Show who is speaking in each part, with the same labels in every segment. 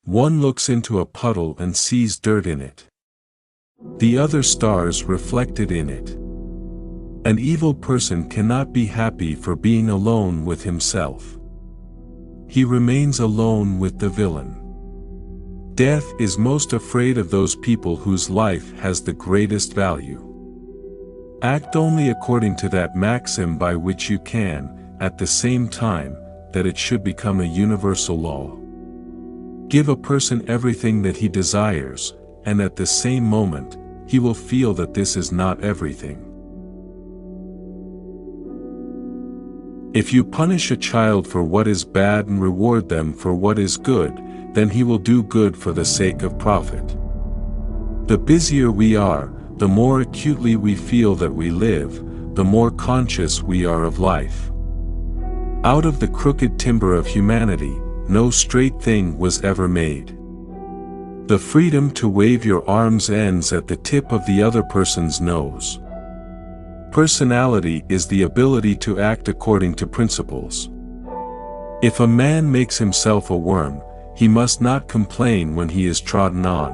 Speaker 1: One looks into a puddle and sees dirt in it. The other stars reflected in it. An evil person cannot be happy for being alone with himself. He remains alone with the villain. Death is most afraid of those people whose life has the greatest value. Act only according to that maxim by which you can, at the same time, that it should become a universal law. Give a person everything that he desires, and at the same moment, he will feel that this is not everything. If you punish a child for what is bad and reward them for what is good, then he will do good for the sake of profit. The busier we are, the more acutely we feel that we live, the more conscious we are of life. Out of the crooked timber of humanity, no straight thing was ever made. The freedom to wave your arms ends at the tip of the other person's nose. Personality is the ability to act according to principles. If a man makes himself a worm, he must not complain when he is trodden on.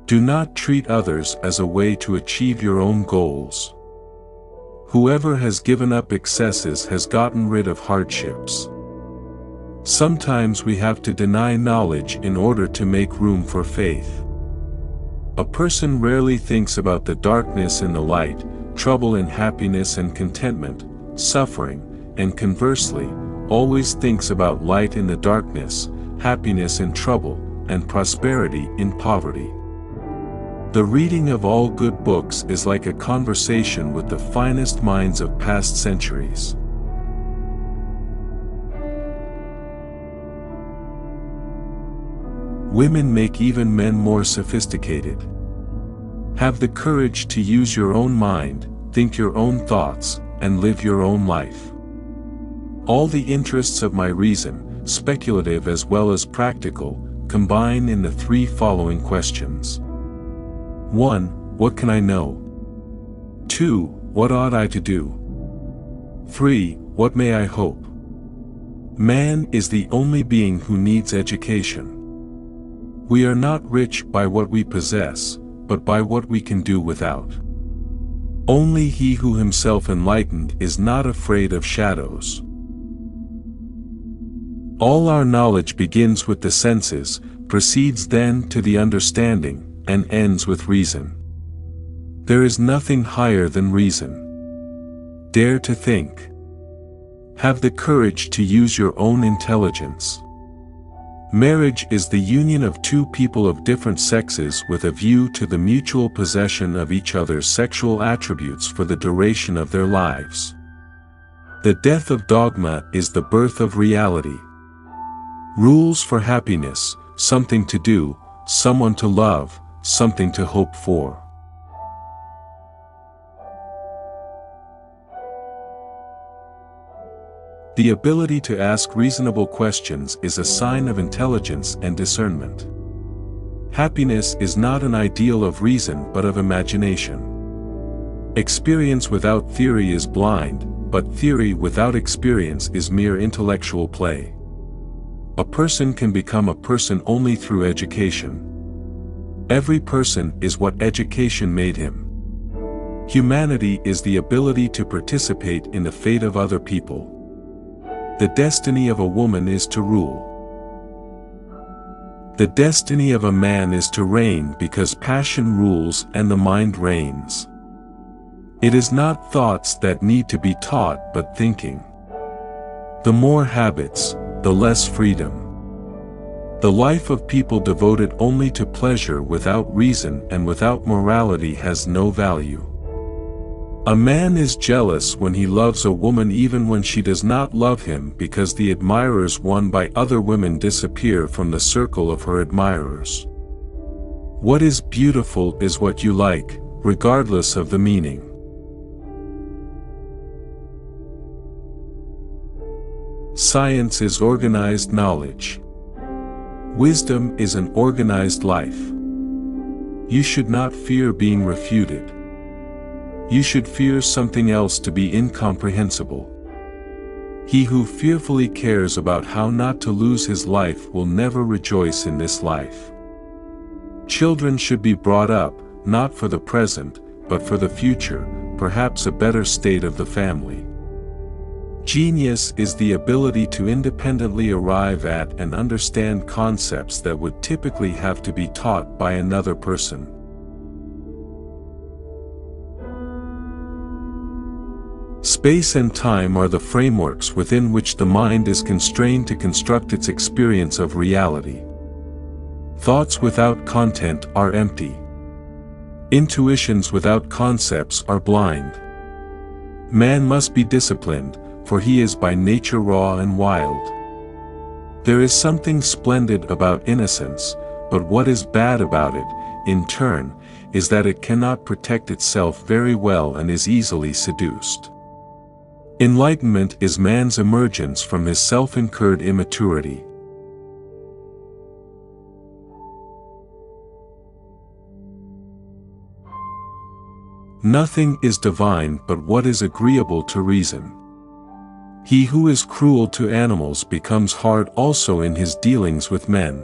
Speaker 1: Do not treat others as a way to achieve your own goals. Whoever has given up excesses has gotten rid of hardships. Sometimes we have to deny knowledge in order to make room for faith. A person rarely thinks about the darkness and the light, trouble and happiness and contentment, suffering, and conversely, always thinks about light in the darkness, happiness in trouble, and prosperity in poverty. The reading of all good books is like a conversation with the finest minds of past centuries. Women make even men more sophisticated. Have the courage to use your own mind, think your own thoughts, and live your own life. All the interests of my reason, speculative as well as practical, combine in the three following questions. 1. What can I know? 2. What ought I to do? 3. What may I hope? Man is the only being who needs education. We are not rich by what we possess, but by what we can do without. Only he who himself enlightened is not afraid of shadows. All our knowledge begins with the senses, proceeds then to the understanding, and ends with reason. There is nothing higher than reason. Dare to think. Have the courage to use your own intelligence. Marriage is the union of two people of different sexes with a view to the mutual possession of each other's sexual attributes for the duration of their lives. The death of dogma is the birth of reality. Rules for happiness, something to do, someone to love, something to hope for. The ability to ask reasonable questions is a sign of intelligence and discernment. Happiness is not an ideal of reason but of imagination. Experience without theory is blind, but theory without experience is mere intellectual play. A person can become a person only through education. Every person is what education made him. Humanity is the ability to participate in the fate of other people. The destiny of a woman is to rule. The destiny of a man is to reign because passion rules and the mind reigns. It is not thoughts that need to be taught but thinking. The more habits, the less freedom. The life of people devoted only to pleasure without reason and without morality has no value. A man is jealous when he loves a woman even when she does not love him because the admirers won by other women disappear from the circle of her admirers. What is beautiful is what you like, regardless of the meaning. Science is organized knowledge. Wisdom is an organized life. You should not fear being refuted. You should fear something else to be incomprehensible. He who fearfully cares about how not to lose his life will never rejoice in this life. Children should be brought up, not for the present, but for the future, perhaps a better state of the family. Genius is the ability to independently arrive at and understand concepts that would typically have to be taught by another person. Space and time are the frameworks within which the mind is constrained to construct its experience of reality. Thoughts without content are empty. Intuitions without concepts are blind. Man must be disciplined, for he is by nature raw and wild. There is something splendid about innocence, but what is bad about it, in turn, is that it cannot protect itself very well and is easily seduced. Enlightenment is man's emergence from his self-incurred immaturity. Nothing is divine but what is agreeable to reason. He who is cruel to animals becomes hard also in his dealings with men.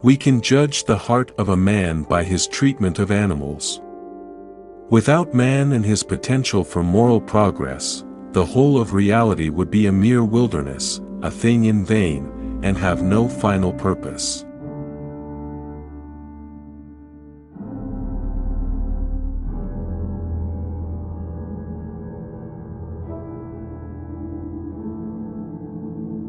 Speaker 1: We can judge the heart of a man by his treatment of animals. Without man and his potential for moral progress, the whole of reality would be a mere wilderness, a thing in vain, and have no final purpose.